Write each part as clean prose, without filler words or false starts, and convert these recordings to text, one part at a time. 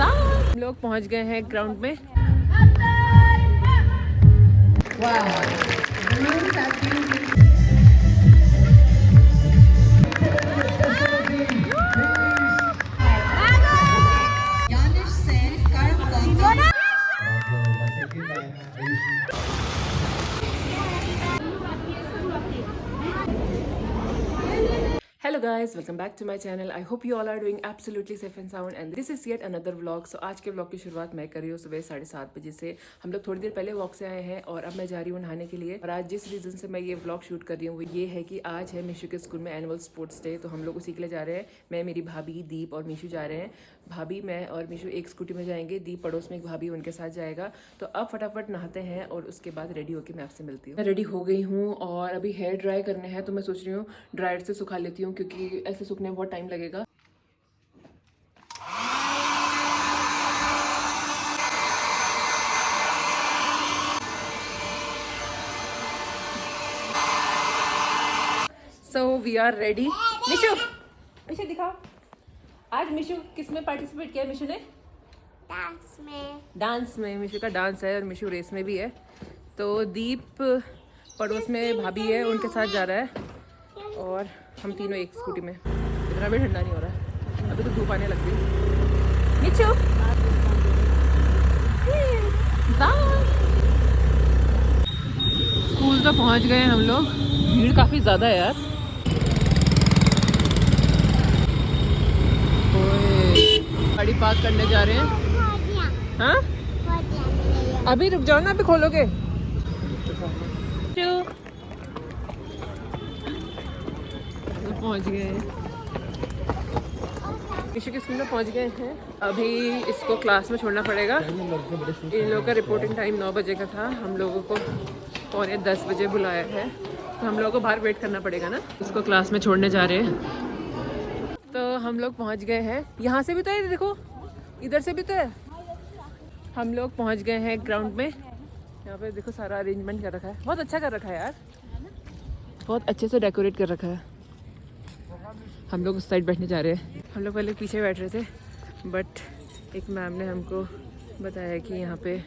हम लोग पहुंच गए हैं ग्राउंड में। Hello guys, welcome back to my channel. I hope you all are doing absolutely safe and sound and this is yet another vlog. So आज के vlog की शुरुआत मैं कर रही हूँ सुबह 7:30 बजे से। हम लोग थोड़ी देर पहले वॉक से आए हैं और अब मैं जा रही हूँ नहाने के लिए। और आज जिस रीज़न से मैं ये व्लॉग शूट कर रही हूँ वो ये है कि आज है मीशू के स्कूल में एनुअल स्पोर्ट्स डे, तो हम लोग उसी के लिए जा रहे हैं। मैं, मेरी भाभी, दीप और मीशू जा रहे हैं। भाभी, मैं और मीशू एक स्कूटी में जाएंगे, दीप पड़ोस में एक भाभी उनके साथ जाएगा। तो अब फटाफट नहाते हैं और उसके बाद रेडी होकर मैं आपसे मिलती हूँ। मैं रेडी हो गई हूँ और अभी हेयर ड्राई करने हैं, तो मैं सोच रही हूँ ड्रायर से सुखा लेती हूँ क्योंकि ऐसे सूखने में बहुत टाइम लगेगा। So we are ready. Mishu, Mishu दिखाओ। आज मिशू किस में पार्टिसिपेट किया मिशू ने? डांस में। डांस में मिशू का डांस है और मिशू रेस में भी है। तो दीप पड़ोस में भाभी है उनके साथ जा रहा है और हम तीनों एक स्कूटी में। इतना भी ठंडा नहीं हो रहा है, अभी तो धूप आने लग गई। मिशू स्कूल तो पहुंच गए हम लोग। भीड़ काफ़ी ज़्यादा है यार। गाड़ी पार्क करने जा रहे हैं। हाँ, अभी रुक जाओ ना, अभी खोलोगे। पहुंच गए हैं, ईशु के स्कूल में पहुंच गए हैं। अभी इसको क्लास में छोड़ना पड़ेगा। इन लोगों का रिपोर्टिंग टाइम 9 बजे का था, हम लोगों को 9:45 बजे बुलाया है, तो हम लोगों को बाहर वेट करना पड़ेगा ना। इसको क्लास में छोड़ने जा रहे हैं। तो हम लोग पहुंच गए हैं। यहाँ से भी तो है, देखो इधर से भी तो है। हम लोग पहुंच गए हैं ग्राउंड में। यहाँ पे देखो सारा अरेंजमेंट कर रखा है, बहुत अच्छा कर रखा है यार, बहुत अच्छे से डेकोरेट कर रखा है। हम लोग उस साइड बैठने जा रहे हैं। हम लोग पहले पीछे बैठ रहे थे बट एक मैम ने हमको बताया कि यहाँ पे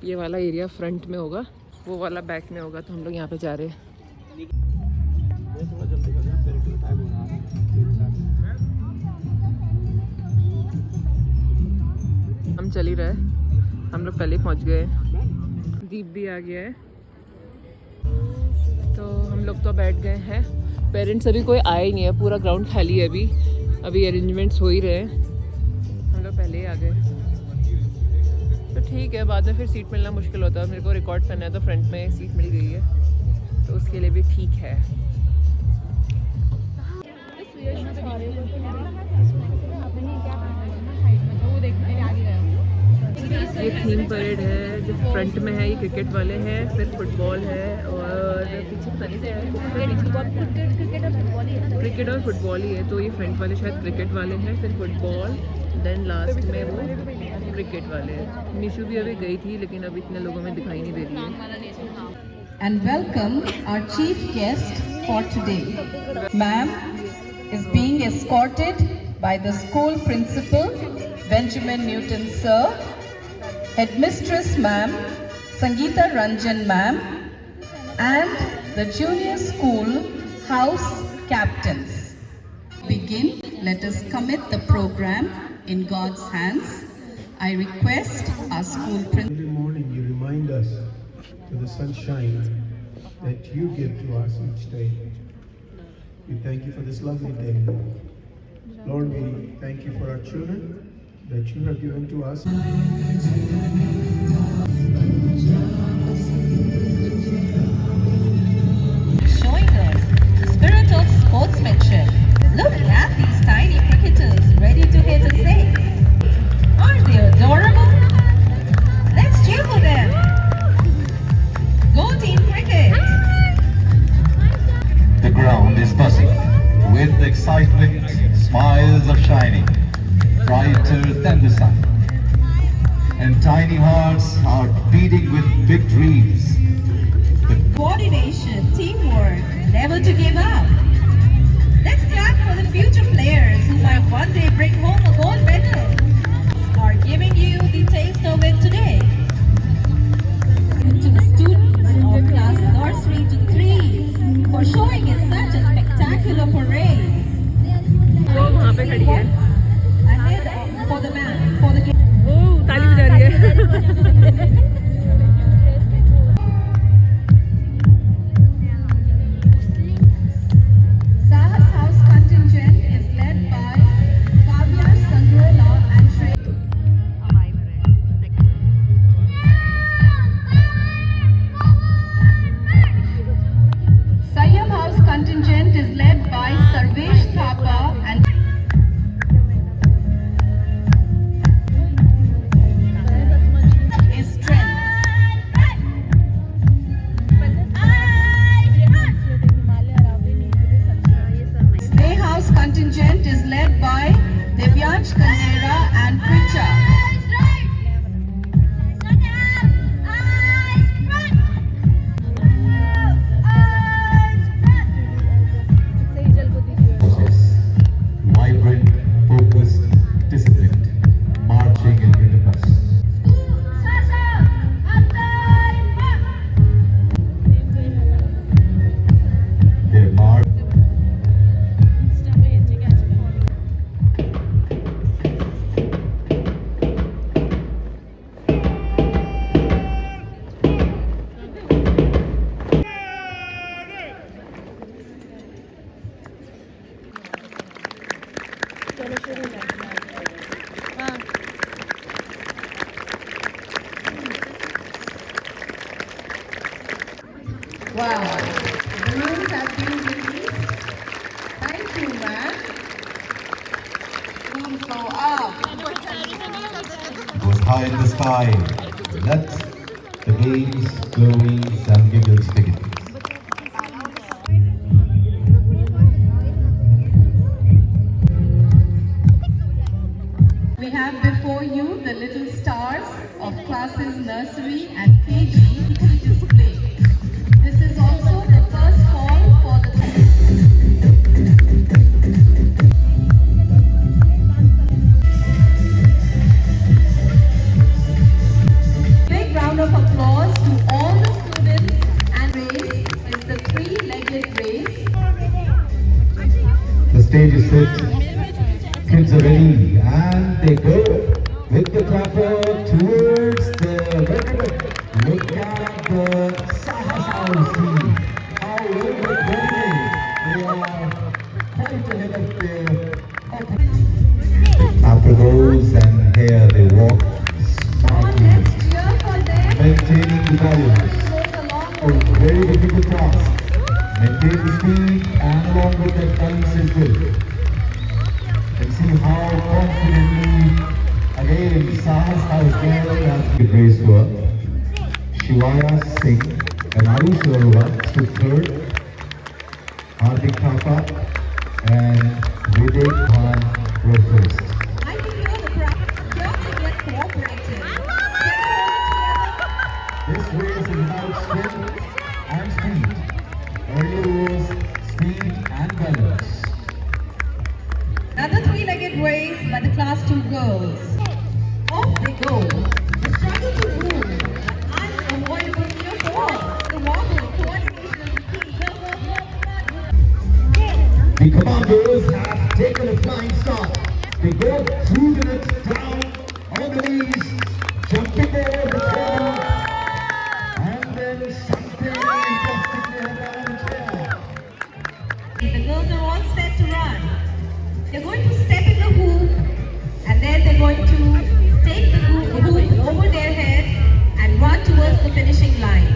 ये वाला एरिया फ्रंट में होगा, वो वाला बैक में होगा, तो हम लोग यहाँ पे जा रहे हैं। हम चल ही रहे, हम लोग पहले पहुँच गए। दीप भी आ गया है, तो हम लोग तो बैठ गए हैं। पेरेंट्स अभी कोई आए ही नहीं है, पूरा ग्राउंड खाली है अभी। अभी अरेंजमेंट्स हो ही रहे हैं, हम लोग पहले ही आ गए। तो ठीक है, बाद में फिर सीट मिलना मुश्किल होता है। मेरे को रिकॉर्ड करना है तो फ्रंट में सीट मिल गई है, तो उसके लिए भी ठीक है। ये थीम परेड है, जो फ्रंट में है ये क्रिकेट वाले हैं, फिर फुटबॉल है और पीछे पता नहीं क्या है, क्रिकेट और फुटबॉल ही है। तो ये फ्रंट वाले शायद क्रिकेट वाले हैं, फिर फुटबॉल, देन लास्ट में वो क्रिकेट वाले हैं। निशु भी अभी गई थी लेकिन अभी इतने लोगों में दिखाई नहीं दे रही है। And welcome our chief guest for today. Ma'am is being escorted by the school principal Benjamin Newton sir, headmistress ma'am Sangeeta Ranjan ma'am, and the junior school house captains. Begin, let us commit the program in God's hands. I request our school principal. Every morning you remind us to the sunshine that you give to us each day. We thank you for this lovely day. Lord, we thank you for our children that you have given to us. Showing us the spirit of sportsmanship. Look at these tiny cricketers ready to hit a six. Aren't they adorable? Let's cheer for them. Go Team Cricket! The ground is buzzing with excitement, smiles are shining brighter than the sun, and tiny hearts are beating with big dreams. Coordination, teamwork, never to give up. Let's clap for the future players who might one day bring home a gold medal. Our पे खड़ी है। Ahead for the man, for the ओह ताली बजा रही है। Sahas House contingent is led by Kavya Sangrola and Shreya. Sayyam House contingent is led by Sarvesh Thapa and is strength. Sneh House contingent is led by Devyansh Kandera and Pricha. Process. Vibrant, focused, disciplined, marching in front of us. Their march. Wow. Balloons have been released. Thank you, man. Balloons go up. Goes high in the sky. Let the games, glories, and giggles begin. We have before you the little stars of classes nursery and KG to display. This is also the first call for the big round of applause to all the students, and race is the three-legged race. The stage is set. Kids are ready, and they go with the clapper towards the record. Look at the Sahas House team. How well they're going. They are quite ahead of their opponents. Clapper goes, and here they walk smartly, Let's cheer for them. maintaining the balance. Goes along A very difficult task. Maintain the speed, and along with that balance is good. And see how confidently again Sahas House girl has been raised to her. Shivaya Singh and Arush Arora stood third. Hardik Thapa and Vivek Khan were first. I can hear the crowd shouting yet cooperating. This race is about strength and speed. Earlier was speed and balance. Another three-legged race by the class 2 girls. Off they go. The struggle to move. Unavoidable near fall. The wobble, coordination is key. The commandos have taken a flying start. They go through the net down on the knees, jumping over the table, and then something interesting they have done on the chair. The girls are all set to run. They're going to step in the hoop, and then they're going to take the hoop over their head and run towards the finishing line.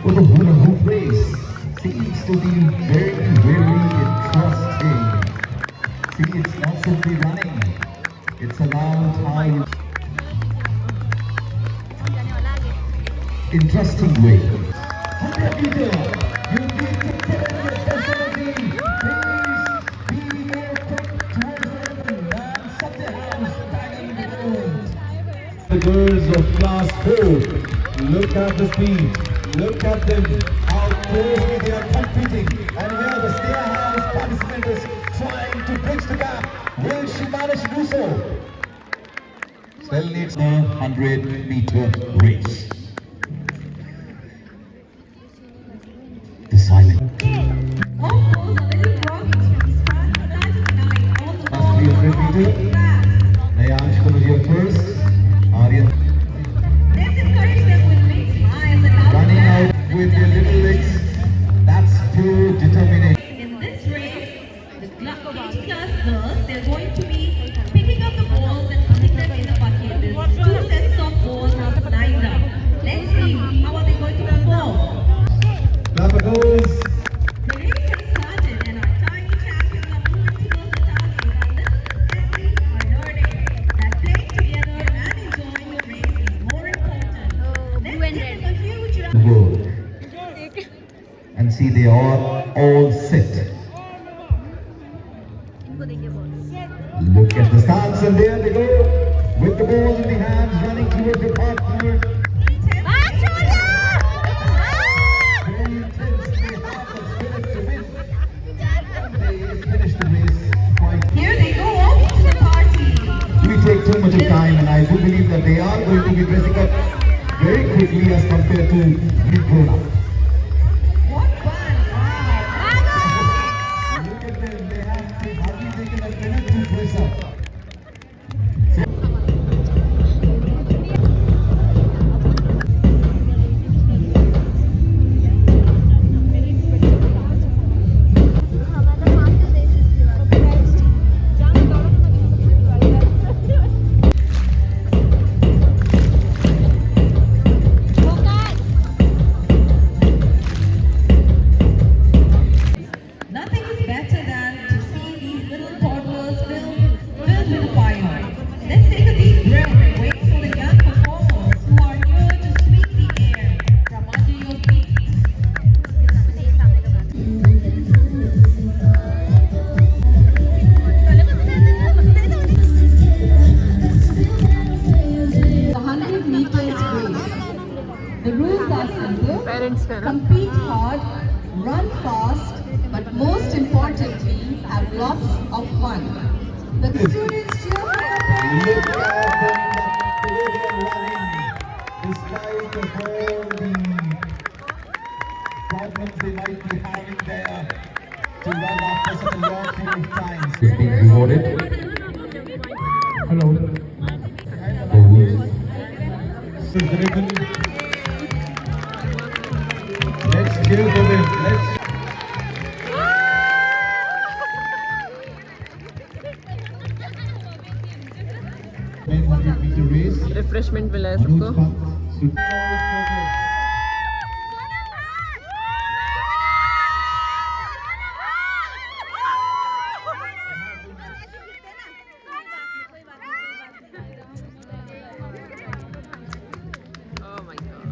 For the hula hoop race seems to be very, very interesting. See, it's not simply running, it's allowed high. Interesting way. 100 meter, you need to put in your facility. Please be more quick towards the end and Satya House banging the gold. The girls of class 4, look at the speed, look at them, how closely they are competing. And here the Satya House participant is trying to bridge the gap. Will she manage to do so? Still needs a 100 meter race. little legs. That's pure determination. In this race, the each class girls, they're going to be picking up the balls and putting them in the bucket. There's 2 sets of balls lined up. Let's see, how are they going to perform? Clap it goes. The race has started and our tiny champions are moving towards the target. Our little athletes are learning that playing together and enjoying the race is more important. Let's give them a huge round. World. And see, they are all set. Look at the stance, and there they go with the ball in the hands, running towards the partner. Very intense. They have the spirit to win. They finished the race quite. Here they go off to the party. We take too much of time, and I do believe that they are going to be dressing up very quickly as compared to being grown up. What fun! Wow! Look at them, they have hardly taken a minute to dress up. Nothing is better than to see these little toddlers filled with fire. Let's take a deep breath and wait for the young performers who are here to sweep the air from under your feet. The 100 meters race. The rules are simple. Parents का ना Compete hard, run fast, but most importantly, have lots of fun. The students cheer for their parents. Look at them, the way they are running, despite of all the problems they might be having there to run after such a long period of time. Is being rewarded. Hello. Let's cheer for them. Let's. Men 100-meter race. Refreshment मिला है Manoj सबको Pant. Oh my God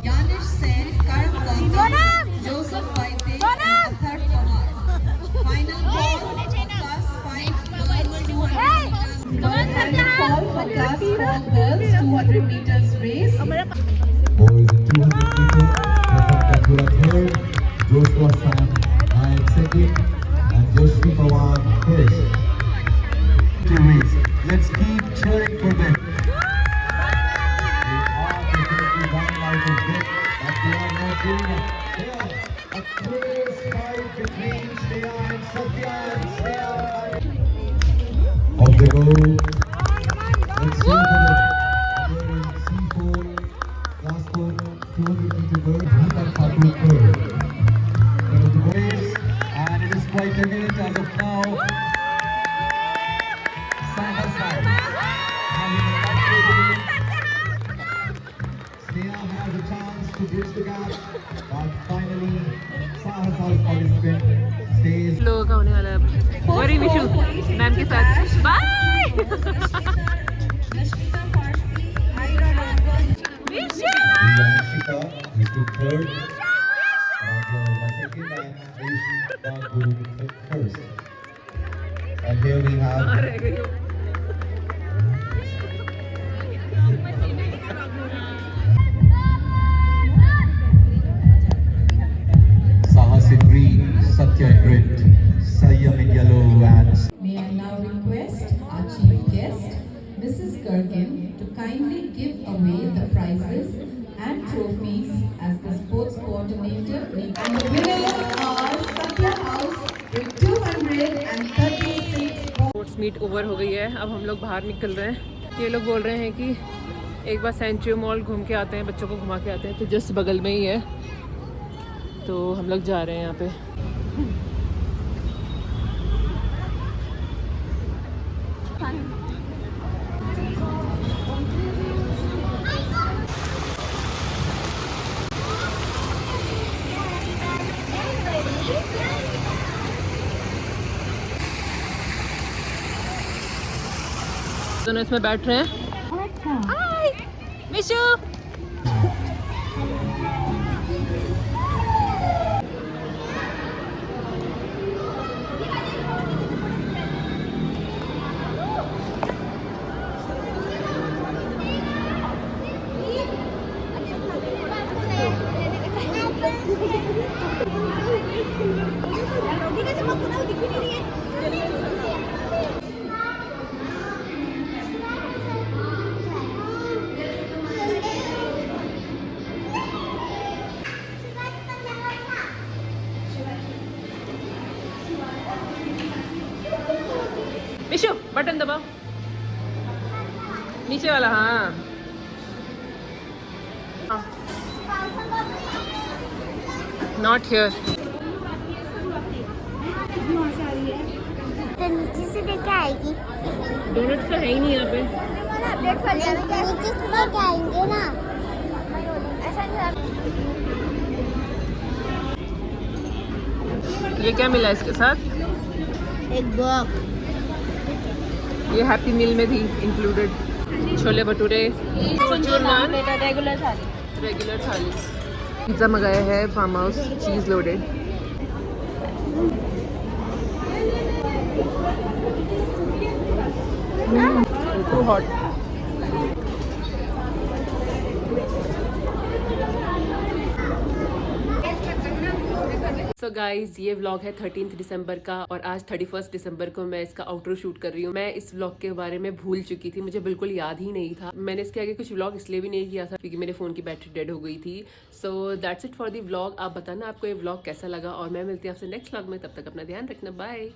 Yanish Sen, Karan Gandhi, Joseph Vaite, and Athar Pawar. Final call for class 5 girls 200 meters. Final call for class 4 girls 200 meters race. Boys in 200 meter, Pratham Katura third, Joshua Sam Nayak second, and Joshri Pawar first. To race. Let's keep cheering for them. They are definitely running out of breath, but they are not giving up. Here, a close fight between Shreya and Satya, and Shreya. Off they go. Let's see for them. Here in C4, class 4, 200 meter bird, Bhutan Thakur third. There is the race, and it is quite a minute as of now. Side by side. Sneha has a chance to bridge the gap, but finally, Sahas house participant stays. लोगों का होने वाला है अब worry Vishu ma'am के साथ bye Rashmita Parsi, Aira Rangan, Priyanshika is the third, Raghav my second, and Aishita Guru first. And here we have Sahas in green, Satya in red, Sayyam in yellow, and May I now request our chief guest, Mrs. Gergen, to kindly give away the prizes and trophies as the sports coordinator. And the winners are Satya House with 236 sports meet over हो गई है अब हम लोग बाहर निकल रहे हैं ये लोग बोल रहे हैं कि एक बार सेंचुरी मॉल घूम के आते हैं, बच्चों को घुमा के आते हैं, तो जस्ट बगल में ही है, तो हम लोग जा रहे हैं यहाँ पे। दोनों इसमें बैठ रहे हैं। हाय मिशू। मिशू बटन दबाओ, नीचे वाला। हाँ नॉट हियर। तो नीचे से लेके आएगी। डोनट्स तो है ही नहीं यहाँ पे। नीचे से लेके आएंगे ना। ये क्या मिला इसके साथ? एक बॉक्स। ये हैप्पी मील में थी इंक्लूडेड। छोले भटूरे, मंचूर नान, रेगुलर थाली। पिज्ज़ा मंगाया है farm house, cheese loaded. Too hot. So guys ये व्लॉग है 13 दिसंबर का और आज 31 दिसंबर को मैं इसका आउटरो शूट कर रही हूँ। मैं इस व्लॉग के बारे में भूल चुकी थी, मुझे बिल्कुल याद ही नहीं था। मैंने इसके आगे कुछ व्लॉग इसलिए भी नहीं किया था क्योंकि मेरे फोन की बैटरी डेड हो गई थी। So that's it for the vlog. आप बताना आपको ये व्लॉग कैसा लगा और मैं मिलती हूँ आपसे नेक्स्ट व्लॉग में। तब तक अपना ध्यान रखना, बाय।